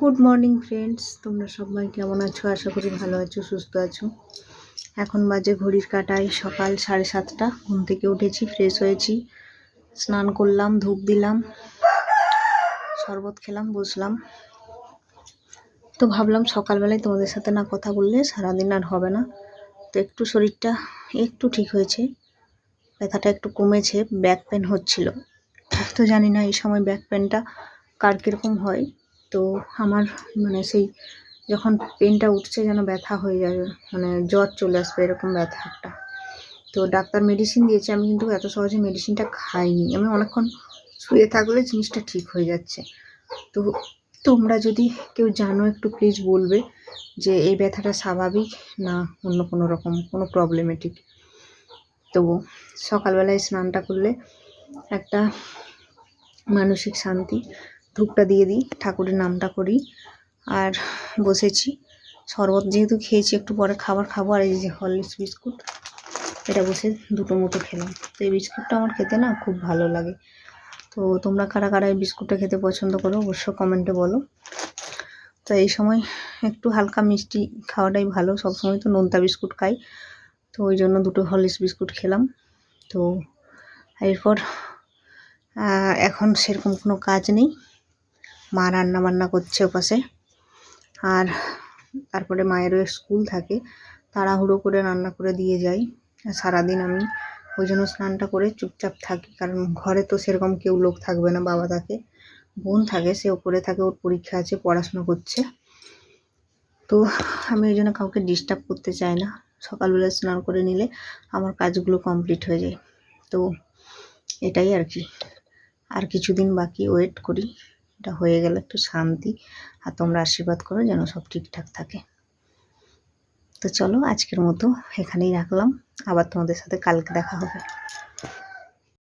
Good morning friends, তোমরা সবাই কেমন আছো? আশা করি ভালো আছো, সুস্থ আছো। এখন বাজে ঘড়ির কাঁটায় সকাল 7:30। ঘুম থেকে উঠেছি, ফ্রেশ হয়েছি, স্নান করলাম, ধূপ দিলাম, শরবত খেলাম, বসলাম। তো ভাবলাম সকালবেলায় তোমাদের সাথে না কথা বললে সারাদিন আর হবে না। তো একটু শরীরটা একটু ঠিক হয়েছে, ব্যথাটা একটু কমেছে, ব্যাক পেন হচ্ছিল। তো জানি না এই সময় ব্যাক পেনটা কার কীরকম হয়। তো আমার সেই যখন পেনটা উঠছে যেন ব্যথা হয়ে যাবে, জ্বর চলে আসবে, এরকম ব্যথা একটা। তো ডাক্তার মেডিসিন দিয়েছে, আমি কিন্তু এত সহজে মেডিসিনটা খাইনি। আমি অনেকক্ষণ শুয়ে থাকলে জিনিসটা ঠিক হয়ে যাচ্ছে। তো তোমরা যদি কেউ জানো একটু প্লিজ বলবে যে এই ব্যথাটা স্বাভাবিক না অন্য কোনো রকম কোনো প্রবলেমেটিক। তো সকালবেলায় স্নানটা করলে একটা মানসিক শান্তি। ধূপটা দিয়ে দিই, ঠাকুরের নামটা করি, আর বসেছি। শরবত যেহেতু খেয়েছি, একটু পরে খাবার খাবো। আর এই যে হরলিক্স বিস্কুট, এটা বসে দুটো মতো খেলাম। তো এই বিস্কুটটা আমার খেতে না খুব ভালো লাগে। তো তোমরা কারা কারা এই বিস্কুটটা খেতে পছন্দ করো অবশ্য কমেন্টে বলো। তো এই সময় একটু হালকা মিষ্টি খাওয়াটাই ভালো। সবসময় তো নোনতা বিস্কুট খাই, তো ওই জন্য দুটো হরলিক্স বিস্কুট খেলাম। তো এরপর এখন সেরকম কোনো কাজ নেই, মা রান্না বান্না করছে ওপাশে। আর তারপরে মায়েরও স্কুল থাকে, তাড়াহুড়ো করে রান্না করে দিয়ে যাই। সারাদিন আমি ওই জন্য স্নানটা করে চুপচাপ থাকি, কারণ ঘরে তো সেরকম কেউ লোক থাকবে না। বাবা থাকে, বোন থাকে, সে ওপরে থাকে, ওর পরীক্ষা আছে, পড়াশোনা করছে। তো আমি ওই জন্য কাউকে ডিস্টার্ব করতে চাই না। সকালবেলা স্নান করে নিলে আমার কাজগুলো কমপ্লিট হয়ে যায়। তো এটাই আর কি, আর কিছুদিন বাকি, ওয়েট করি। এটা হয়ে গেলে একটু শান্তি। আর তোমরা আশীর্বাদ করো যেন সব ঠিকঠাক থাকে। তো চলো আজকের মতো এখানেই রাখলাম, আবার তোমাদের সাথে কালকে দেখা হবে।